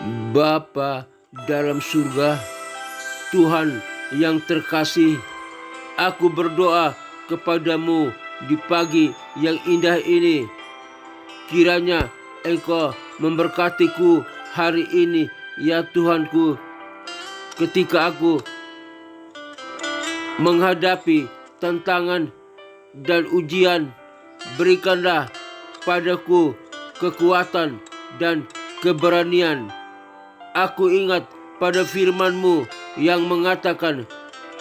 Bapa dalam surga, Tuhan yang terkasih, aku berdoa kepadamu di pagi yang indah ini. Kiranya Engkau memberkatiku hari ini, ya Tuhanku, ketika aku menghadapi tantangan dan ujian. Berikanlah padaku kekuatan dan keberanian. Aku ingat pada firman-Mu yang mengatakan,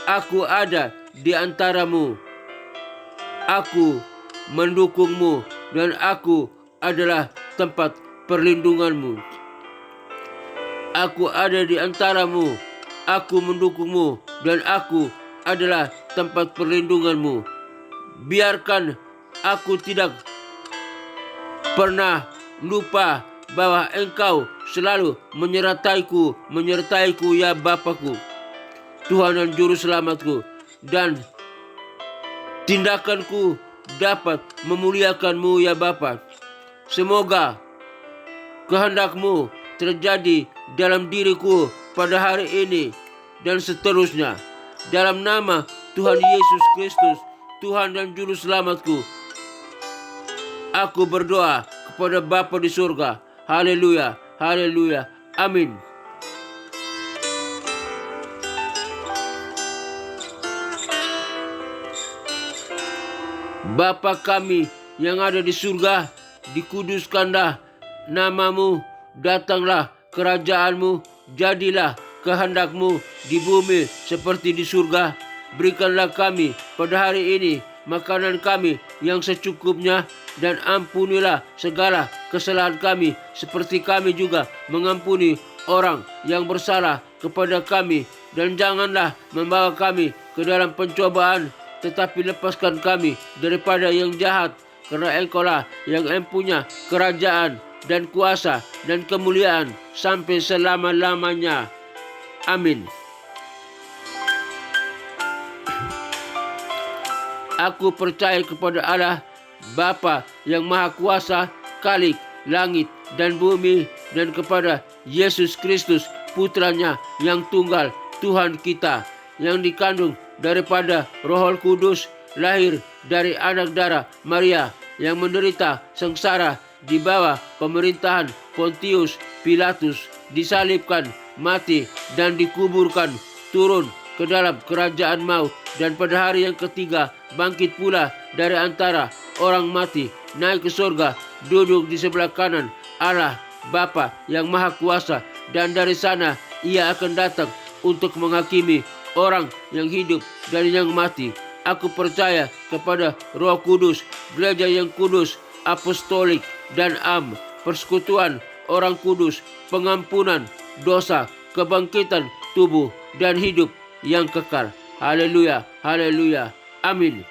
aku ada di antaramu, aku mendukungmu, dan aku adalah tempat perlindunganmu. Aku ada di antaramu, aku mendukungmu, dan aku adalah tempat perlindunganmu. Biarkan aku tidak pernah lupa bahwa Engkau selalu menyertaiku ya Bapakku, Tuhan dan Juru Selamatku, dan tindakanku dapat memuliakan-Mu ya Bapa. Semoga kehendak-Mu terjadi dalam diriku pada hari ini dan seterusnya. Dalam nama Tuhan Yesus Kristus, Tuhan dan Juru Selamatku, aku berdoa kepada Bapa di surga. Haleluya, haleluya, amin. Bapa kami yang ada di surga, dikuduskanlah nama-Mu, datanglah kerajaan-Mu, jadilah kehendak-Mu di bumi seperti di surga. Berikanlah kami pada hari ini makanan kami yang secukupnya, dan ampunilah segala kesalahan kami seperti kami juga mengampuni orang yang bersalah kepada kami. Dan janganlah membawa kami ke dalam pencobaan, tetapi lepaskan kami daripada yang jahat, karena Engkau-lah yang mempunyai kerajaan dan kuasa dan kemuliaan sampai selama-lamanya. Amin. Aku percaya kepada Allah, Bapa yang Maha Kuasa, Khalik langit dan bumi, dan kepada Yesus Kristus, Putranya yang tunggal, Tuhan kita, yang dikandung daripada Roh Kudus, lahir dari anak darah Maria, yang menderita sengsara di bawah pemerintahan Pontius Pilatus, disalibkan, mati, dan dikuburkan, turun ke dalam kerajaan maut, dan pada hari yang ketiga bangkit pula dari antara orang mati, naik ke surga, duduk di sebelah kanan Allah Bapa yang Maha Kuasa, dan dari sana Ia akan datang untuk menghakimi orang yang hidup dan yang mati. Aku percaya kepada Roh Kudus, gereja yang kudus, apostolik dan persekutuan orang kudus, pengampunan dosa, kebangkitan tubuh, dan hidup yang kekal. Haleluya, haleluya, amin.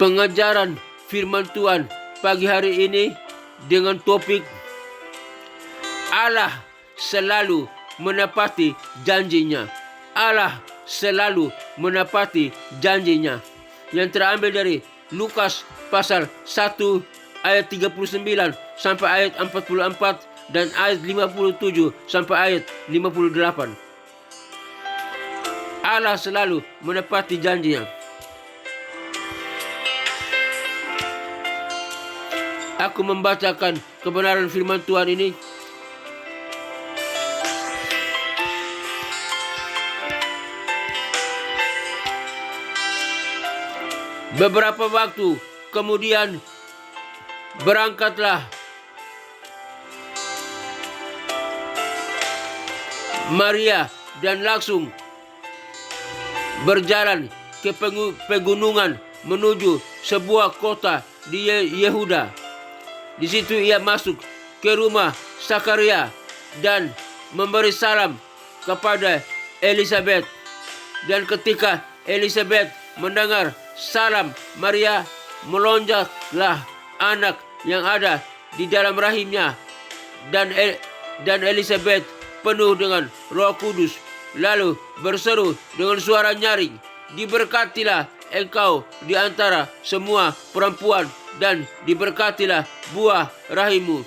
Pengajaran firman Tuhan pagi hari ini dengan topik Allah selalu menepati janjinya. Allah selalu menepati janjinya, yang terambil dari Lukas pasal 1 ayat 39 sampai ayat 44 dan ayat 57 sampai ayat 58. Allah selalu menepati janjinya. Aku membacakan kebenaran firman Tuhan ini. Beberapa waktu kemudian berangkatlah Maria dan langsung berjalan ke pegunungan menuju sebuah kota di Yehuda. Di situ ia masuk ke rumah Sakaria dan memberi salam kepada Elizabeth. Dan ketika Elizabeth mendengar salam Maria, melonjaklah anak yang ada di dalam rahimnya. Dan Elizabeth penuh dengan Roh Kudus, lalu berseru dengan suara nyaring, "Diberkatilah engkau di antara semua perempuan, dan diberkatilah buah rahimmu.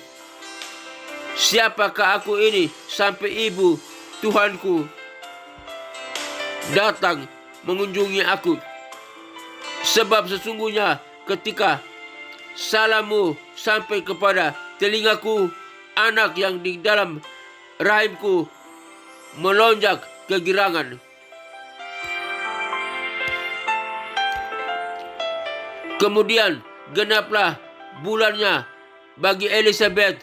Siapakah aku ini sampai ibu Tuhanku datang mengunjungi aku? Sebab sesungguhnya ketika salammu sampai kepada telingaku, anak yang di dalam rahimku melonjak kegirangan." Kemudian genaplah bulannya bagi Elizabeth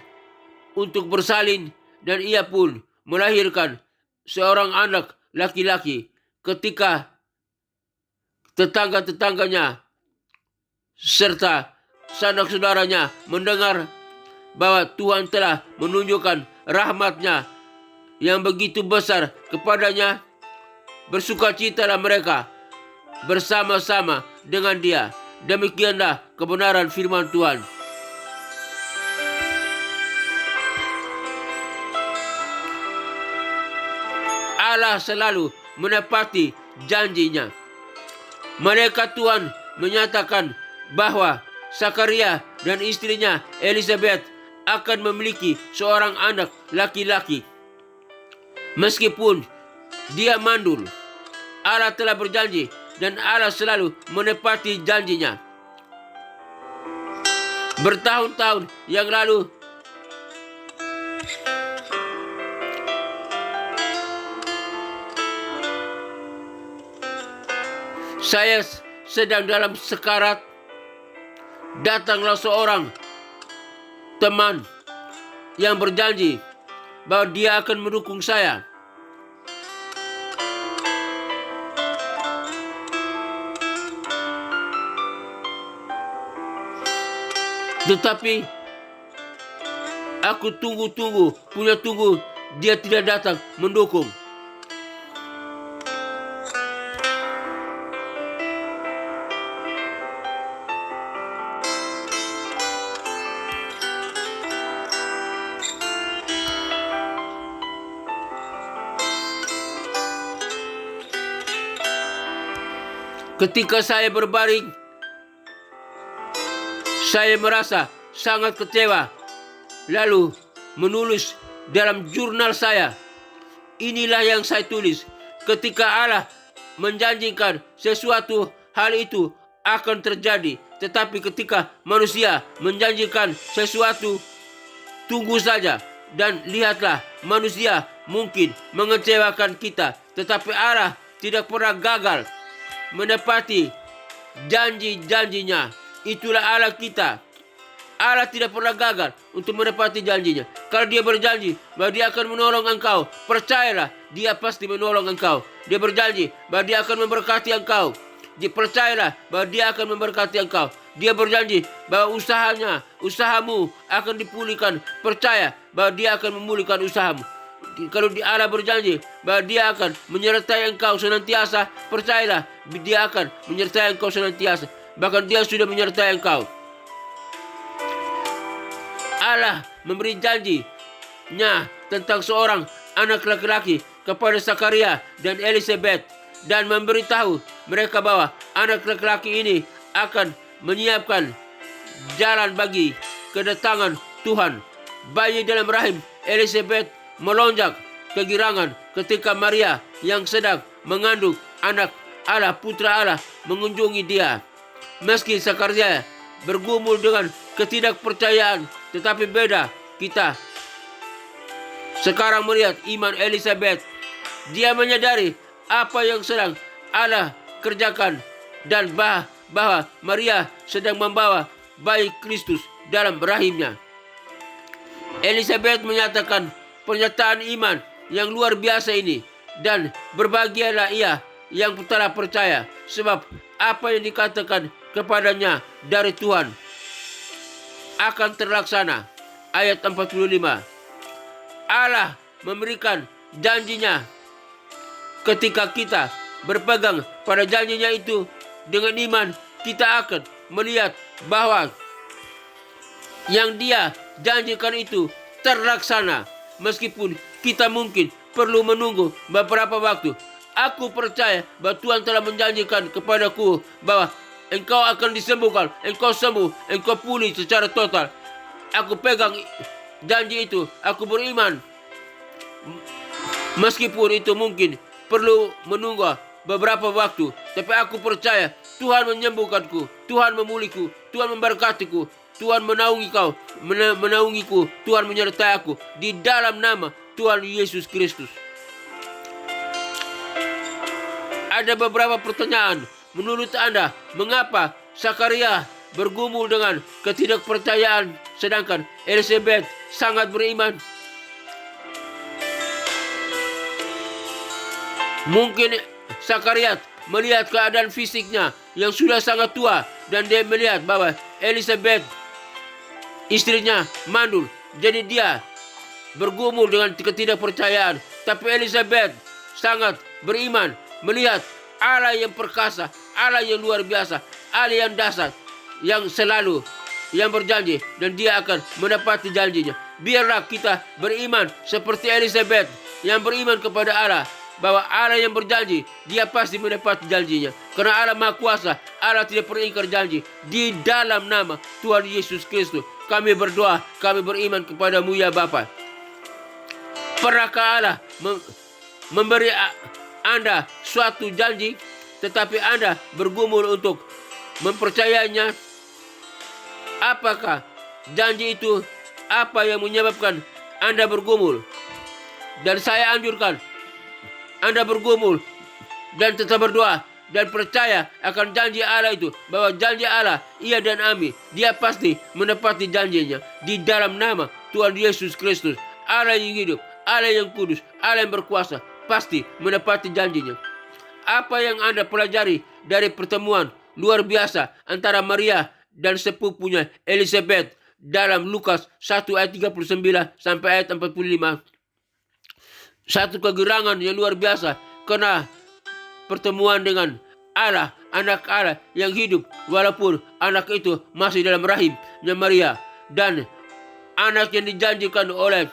untuk bersalin, dan ia pun melahirkan seorang anak laki-laki. Ketika tetangga-tetangganya serta sanak saudaranya mendengar bahwa Tuhan telah menunjukkan rahmat-Nya yang begitu besar kepadanya, bersukacitalah mereka bersama-sama dengan dia. Demikianlah kebenaran firman Tuhan. Allah selalu menepati janjinya. Malaikat Tuhan menyatakan bahwa Zakaria dan istrinya Elizabeth akan memiliki seorang anak laki-laki. Meskipun dia mandul, Allah telah berjanji, dan Allah selalu menepati janjinya. Bertahun-tahun yang lalu, saya sedang dalam sekarat. Datanglah seorang teman yang berjanji bahwa dia akan mendukung saya. Tetapi aku tunggu, dia tidak datang mendukung. Ketika saya berbaring, saya merasa sangat kecewa. Lalu menulis dalam jurnal saya, inilah yang saya tulis: ketika Allah menjanjikan sesuatu, hal itu akan terjadi. Tetapi ketika manusia menjanjikan sesuatu, tunggu saja dan lihatlah, manusia mungkin mengecewakan kita, tetapi Allah tidak pernah gagal menepati janji-janjinya. Itulah Allah kita. Allah tidak pernah gagal untuk menepati janjinya. Kalau dia berjanji bahwa dia akan menolong engkau, percayalah, dia pasti menolong engkau. Dia berjanji bahwa dia akan memberkati engkau, percayalah bahwa dia akan memberkati engkau. Dia berjanji bahwa usahamu akan dipulihkan, percaya bahwa dia akan memulihkan usahamu. Kalau Allah berjanji bahwa dia akan menyertai engkau senantiasa, percayalah dia akan menyertai engkau senantiasa. Bahkan dia sudah menyertai engkau. Allah memberi janjinya tentang seorang anak laki-laki kepada Zakaria dan Elizabeth, dan memberitahu mereka bahwa anak laki-laki ini akan menyiapkan jalan bagi kedatangan Tuhan. Bayi dalam rahim Elizabeth melonjak kegirangan ketika Maria yang sedang mengandung anak Allah, putra Allah, mengunjungi dia. Meski Zakaria bergumul dengan ketidakpercayaan, tetapi beda kita sekarang melihat iman Elizabeth. Dia menyadari apa yang sedang Allah kerjakan, dan bahwa Maria sedang membawa bayi Kristus dalam rahimnya. Elizabeth menyatakan pernyataan iman yang luar biasa ini, dan berbahagialah ia yang telah percaya, sebab apa yang dikatakan kepadanya dari Tuhan akan terlaksana. Ayat 45. Allah memberikan janjinya. Ketika kita berpegang pada janjinya itu dengan iman, kita akan melihat bahwa yang Dia janjikan itu terlaksana. Meskipun kita mungkin perlu menunggu beberapa waktu. Aku percaya bahwa Tuhan telah menjanjikan kepadaku bahwa engkau akan disembuhkan, engkau sembuh, engkau pulih secara total. Aku pegang janji itu, aku beriman. Meskipun itu mungkin perlu menunggu beberapa waktu, tapi aku percaya Tuhan menyembuhkanku, Tuhan memulihku, Tuhan memberkatiku, Tuhan menaungiku, Tuhan menyertai aku di dalam nama Tuhan Yesus Kristus. Ada beberapa pertanyaan. Menurut Anda, mengapa Zakaria bergumul dengan ketidakpercayaan sedangkan Elizabeth sangat beriman? Mungkin Zakaria melihat keadaan fisiknya yang sudah sangat tua dan dia melihat bahwa Elizabeth istrinya mandul. Jadi dia bergumul dengan ketidakpercayaan. Tapi Elizabeth sangat beriman, melihat Allah yang perkasa, Allah yang luar biasa, Allah yang dasar, yang selalu yang berjanji, dan dia akan menepati janjinya. Biarlah kita beriman seperti Elizabeth yang beriman kepada Allah, bahwa Allah yang berjanji, Dia pasti menepati janjinya. Karena Allah Maha Kuasa, Allah tidak pernah ingkar janji. Di dalam nama Tuhan Yesus Kristus, kami berdoa, kami beriman kepadamu ya Bapa. Pernahkah Allah memberi Anda suatu janji, tetapi Anda bergumul untuk mempercayainya? Apakah janji itu apa yang menyebabkan Anda bergumul? Dan saya anjurkan Anda bergumul dan tetap berdoa dan percaya akan janji Allah itu, bahwa janji Allah iya dan amin. Dia pasti menepati janjinya di dalam nama Tuhan Yesus Kristus. Allah yang hidup, Allah yang kudus, Allah yang berkuasa, pasti menepati janjinya. Apa yang Anda pelajari dari pertemuan luar biasa antara Maria dan sepupunya Elizabeth dalam Lukas 1 ayat 39 sampai ayat 45? Satu kegerangan yang luar biasa karena pertemuan dengan Allah, anak Allah yang hidup, walaupun anak itu masih dalam rahimnya Maria, dan anak yang dijanjikan oleh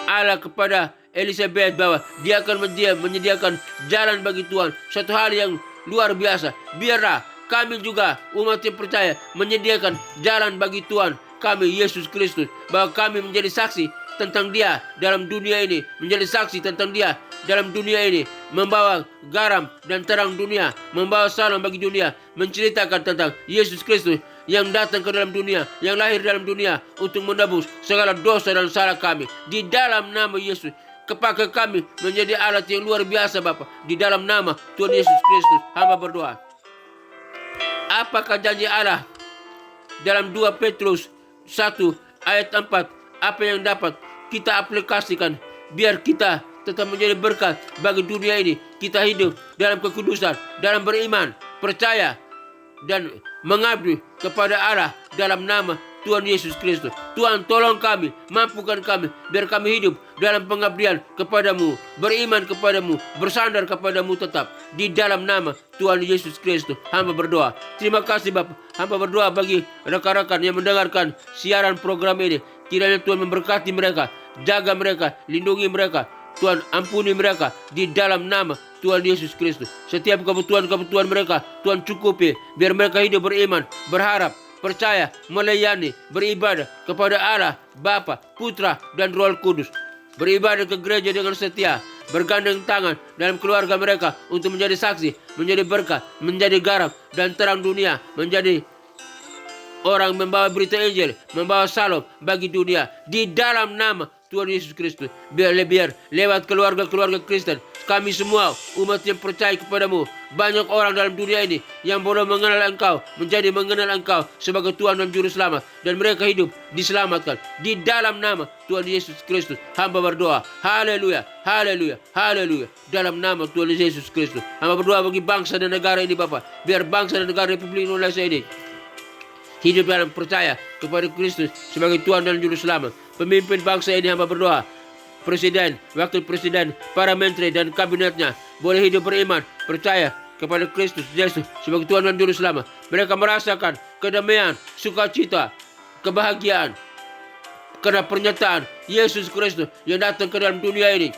Allah kepada Elizabeth bahwa dia akan menyediakan jalan bagi Tuhan. Satu hal yang luar biasa. Biarlah kami juga umat yang percaya menyediakan jalan bagi Tuhan kami Yesus Kristus, bahwa kami menjadi saksi tentang Dia dalam dunia ini, menjadi saksi tentang Dia dalam dunia ini, membawa garam dan terang dunia, membawa salam bagi dunia, menceritakan tentang Yesus Kristus yang datang ke dalam dunia, yang lahir dalam dunia untuk menebus segala dosa dan salah kami. Di dalam nama Yesus, kepakai kami menjadi alat yang luar biasa Bapa. Di dalam nama Tuhan Yesus Kristus, hamba berdoa. Apakah janji Allah dalam 2 Petrus 1 ayat 4? Apa yang dapat kita aplikasikan biar kita tetap menjadi berkat bagi dunia ini? Kita hidup dalam kekudusan, dalam beriman, percaya, dan mengabdi kepada Allah dalam nama Tuhan Yesus Kristus. Tuhan, tolong kami, mampukan kami, biar kami hidup dalam pengabdian kepadamu, beriman kepadamu, bersandar kepadamu tetap. Di dalam nama Tuhan Yesus Kristus, hamba berdoa. Terima kasih Bapak. Hamba berdoa bagi rekan-rekan yang mendengarkan siaran program ini. Kiranya Tuhan memberkati mereka, jaga mereka, lindungi mereka. Tuhan, ampuni mereka di dalam nama Tuhan Yesus Kristus. Setiap kebutuhan-kebutuhan mereka Tuhan cukupi, biar mereka hidup beriman, berharap, percaya, melayani, beribadah kepada Allah, Bapa, Putra, dan Roh Kudus. Beribadah ke gereja dengan setia, bergandeng tangan dalam keluarga mereka untuk menjadi saksi, menjadi berkat, menjadi garam dan terang dunia, menjadi orang membawa berita Injil, membawa salam bagi dunia. Di dalam nama Tuhan Yesus Kristus, biar lewat keluarga-keluarga Kristen, kami semua umat yang percaya kepadamu, banyak orang dalam dunia ini yang belum mengenal Engkau, menjadi mengenal Engkau sebagai Tuhan dan Juru Selamat, dan mereka hidup diselamatkan. Di dalam nama Tuhan Yesus Kristus, hamba berdoa. Haleluya, haleluya, haleluya. Dalam nama Tuhan Yesus Kristus, hamba berdoa bagi bangsa dan negara ini Bapa. Biar bangsa dan negara Republik Indonesia ini hidup dalam percaya kepada Kristus sebagai Tuhan dan Juru Selamat. Pemimpin bangsa ini hamba berdoa, Presiden, Wakil Presiden, para menteri dan kabinetnya boleh hidup beriman, percaya kepada Kristus Yesus sebagai Tuhan dan Juru Selamat. Mereka merasakan kedamaian, sukacita, kebahagiaan karena pernyataan Yesus Kristus yang datang ke dalam dunia ini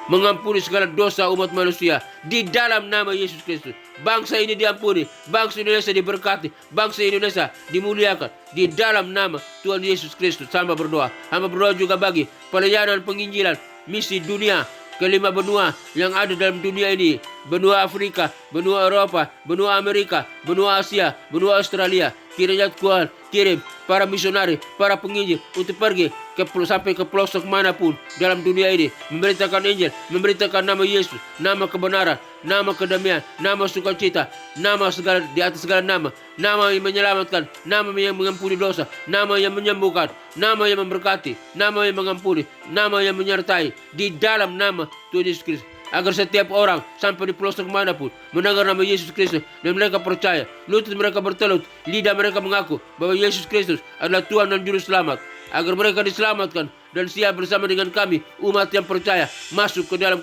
mengampuni segala dosa umat manusia di dalam nama Yesus Kristus. Bangsa ini diampuni, bangsa Indonesia diberkati, bangsa Indonesia dimuliakan di dalam nama Tuhan Yesus Kristus. Hamba berdoa juga bagi pelayanan penginjilan misi dunia kelima benua yang ada dalam dunia ini, benua Afrika, benua Eropa, benua Amerika, benua Asia, benua Australia. Kiranya Tuhan kirim para misionari, para penginjil untuk pergi sampai ke pelosok manapun dalam dunia ini, memberitakan Injil, memberitakan nama Yesus, nama kebenaran, nama kedamaian, nama sukacita, nama segala di atas segala nama, nama yang menyelamatkan, nama yang mengampuni dosa, nama yang menyembuhkan, nama yang memberkati, nama yang mengampuni, nama yang menyertai di dalam nama Tuhan Yesus Kristus. Agar setiap orang sampai di pelosok manapun mendengar nama Yesus Kristus dan mereka percaya, lutut mereka bertelut, lidah mereka mengaku bahwa Yesus Kristus adalah Tuhan dan Juru Selamat. Agar mereka diselamatkan dan siap bersama dengan kami umat yang percaya masuk ke dalam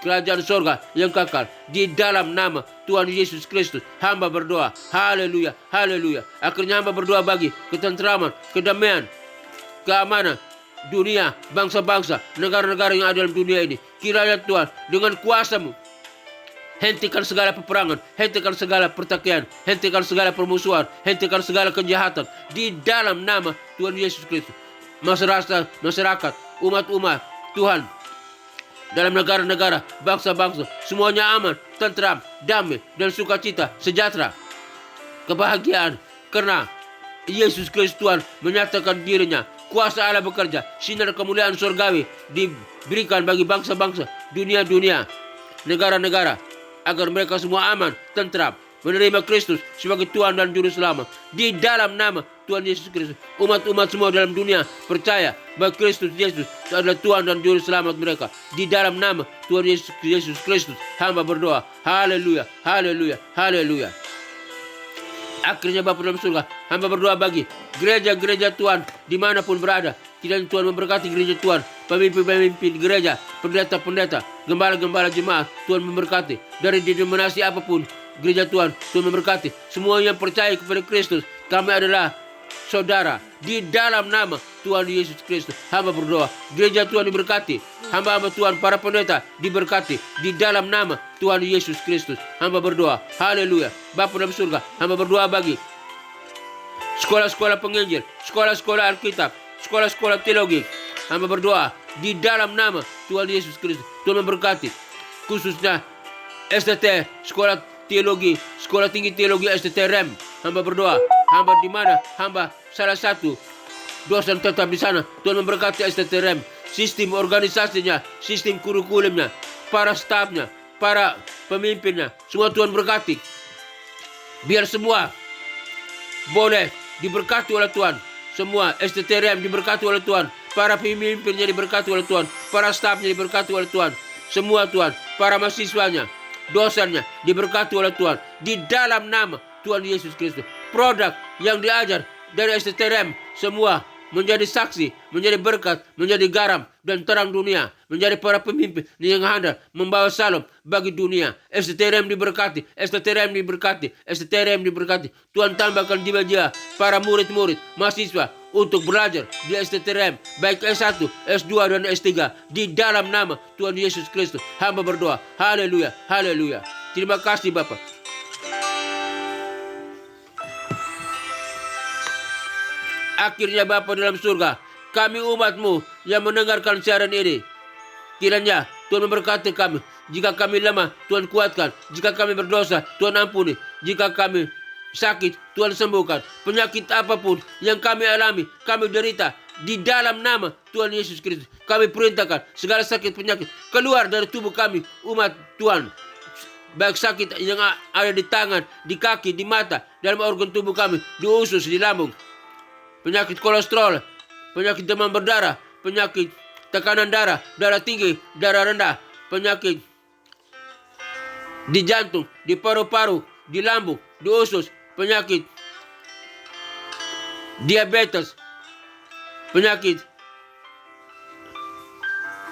kerajaan surga yang kekal di dalam nama Tuhan Yesus Kristus. Hamba berdoa, haleluya, haleluya. Akhirnya hamba berdoa bagi ketentraman, kedamaian, keamanan dunia, bangsa-bangsa, negara-negara yang ada dalam dunia ini. Kiranya Tuhan dengan kuasa-Mu hentikan segala peperangan, hentikan segala pertikaian, hentikan segala permusuhan, hentikan segala kejahatan di dalam nama Tuhan Yesus Kristus. Masyarakat, umat-umat Tuhan dalam negara-negara, bangsa-bangsa, semuanya aman, tentram, damai, dan sukacita, sejahtera, kebahagiaan, karena Yesus Kristus Tuhan menyatakan dirinya. Kuasa Allah bekerja, sinar kemuliaan surgawi diberikan bagi bangsa-bangsa, dunia-dunia, negara-negara, agar mereka semua aman, tentram, menerima Kristus sebagai Tuhan dan Juru Selamat di dalam nama Tuhan Yesus Kristus. Umat-umat semua dalam dunia percaya bahwa Kristus Yesus adalah Tuhan dan Juru Selamat mereka di dalam nama Tuhan Yesus Kristus. Hamba berdoa, haleluya, haleluya, haleluya. Akhirnya Bapa dalam surga, hamba berdoa bagi gereja-gereja Tuhan dimanapun berada. Kiranya Tuhan memberkati gereja Tuhan, pemimpin-pemimpin gereja, pendeta-pendeta, gembala-gembala jemaat. Tuhan memberkati dari denominasi apapun gereja Tuhan. Tuhan memberkati semua yang percaya kepada Kristus. Kami adalah saudara di dalam nama Tuhan Yesus Kristus. Hamba berdoa, gereja Tuhan diberkati, hamba-hamba Tuhan, para pendeta diberkati di dalam nama Tuhan Yesus Kristus. Hamba berdoa, haleluya. Bapa dalam surga, hamba berdoa bagi sekolah-sekolah penginjil, sekolah-sekolah Alkitab, sekolah-sekolah teologi. Hamba berdoa di dalam nama Tuhan Yesus Kristus. Tuhan memberkati khususnya STT, sekolah teologi, sekolah tinggi teologi STT REM. Hamba berdoa, hamba di mana hamba salah satu dosen tetap di sana. Tuhan memberkati STT REM, sistem organisasinya, sistem kurikulumnya, para stafnya, para pemimpinnya, semua Tuhan berkati. Biar semua boleh diberkati oleh Tuhan. Semua STT REM diberkati oleh Tuhan, para pemimpinnya diberkati oleh Tuhan, para stafnya diberkati oleh Tuhan, semua Tuhan, para mahasiswanya, dosennya diberkati oleh Tuhan di dalam nama Tuhan Yesus Kristus. Produk yang diajar dari STT REM semua menjadi saksi, menjadi berkat, menjadi garam dan terang dunia, menjadi para pemimpin yang handal membawa salam bagi dunia. STT REM diberkati, STT REM diberkati, STT REM diberkati. Tuhan tambahkan jiwa-jiwa para murid-murid, mahasiswa untuk belajar di STT REM, baik S1, S2 dan S3 di dalam nama Tuhan Yesus Kristus. Hamba berdoa, haleluya, haleluya. Terima kasih Bapa. Akhirnya Bapa dalam surga, kami umat-Mu yang mendengarkan siaran ini, kiranya Tuhan memberkati kami. Jika kami lemah, Tuhan kuatkan. Jika kami berdosa, Tuhan ampuni. Jika kami sakit, Tuhan sembuhkan. Penyakit apapun yang kami alami, kami derita, di dalam nama Tuhan Yesus Kristus, kami perintahkan segala sakit penyakit keluar dari tubuh kami, umat Tuhan. Baik sakit yang ada di tangan, di kaki, di mata, dalam organ tubuh kami, di usus, di lambung, penyakit kolesterol, penyakit demam berdarah, penyakit tekanan darah, darah tinggi, darah rendah, penyakit di jantung, di paru-paru, di lambung, di usus, penyakit diabetes, penyakit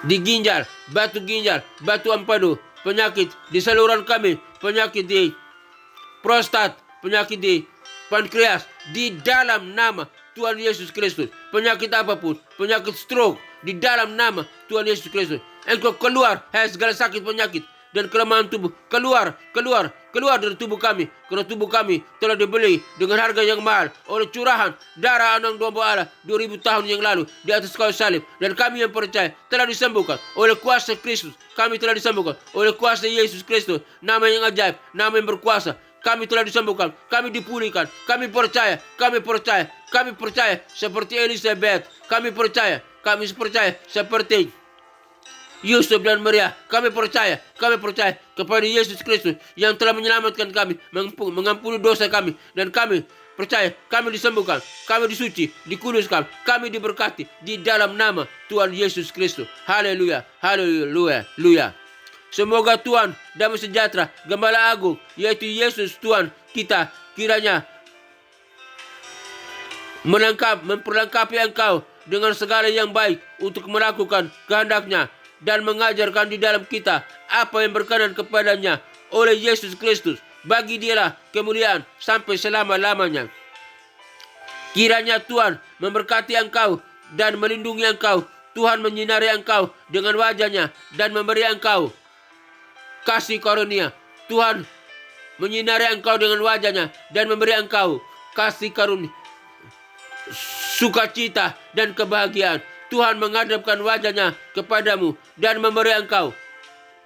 di ginjal, batu empedu, penyakit di saluran kami, penyakit di prostat, penyakit di pankreas, di dalam nama Tuhan Yesus Kristus. Penyakit apapun, penyakit stroke, di dalam nama Tuhan Yesus Kristus. Engkau keluar, hai segala sakit penyakit dan kelemahan tubuh, keluar dari tubuh kami. Karena tubuh kami telah dibeli dengan harga yang mahal oleh curahan darah anak domba Allah 2000 tahun yang lalu di atas kayu salib. Dan kami yang percaya telah disembuhkan oleh kuasa Kristus. Kami telah disembuhkan oleh kuasa Yesus Kristus. Nama yang ajaib, nama yang berkuasa. Kami telah disembuhkan, kami dipulihkan, kami percaya seperti Elizabeth, kami percaya seperti Yusuf dan Maria. Kami percaya kepada Yesus Kristus yang telah menyelamatkan kami, mengampuni dosa kami, dan kami percaya kami disembuhkan, kami disuci, dikuduskan, kami diberkati di dalam nama Tuhan Yesus Kristus. Haleluya, haleluya, haleluya. Semoga Tuhan damai sejahtera, Gembala Agung, yaitu Yesus Tuhan kita, kiranya memperlengkapi engkau dengan segala yang baik untuk melakukan kehendak-Nya dan mengajarkan di dalam kita apa yang berkenan kepadanya oleh Yesus Kristus. Bagi Dialah kemuliaan sampai selama-lamanya. Kiranya Tuhan memberkati engkau dan melindungi engkau. Tuhan menyinari engkau dengan wajah-Nya dan memberi engkau kasih karunia. Tuhan menyinari engkau dengan wajah-Nya dan memberi engkau kasih karunia, sukacita dan kebahagiaan. Tuhan menghadapkan wajah-Nya kepadamu dan memberi engkau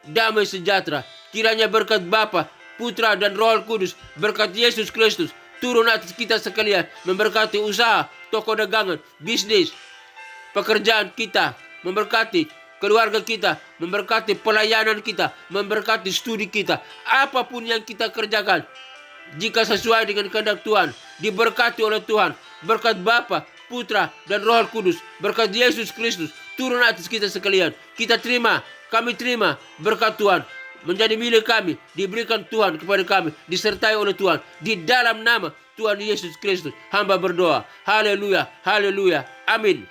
damai sejahtera. Kiranya berkat Bapa, Putra dan Roh Kudus, berkat Yesus Kristus turun atas kita sekalian, memberkati usaha, toko dagangan, bisnis, pekerjaan kita, memberkati keluarga kita, memberkati pelayanan kita, memberkati studi kita. Apapun yang kita kerjakan, jika sesuai dengan kehendak Tuhan, diberkati oleh Tuhan. Berkat Bapa, Putra, dan Roh Kudus, berkat Yesus Kristus turun atas kita sekalian. Kami terima berkat Tuhan menjadi milik kami, diberikan Tuhan kepada kami, disertai oleh Tuhan. Di dalam nama Tuhan Yesus Kristus, hamba berdoa. Haleluya, haleluya, amin.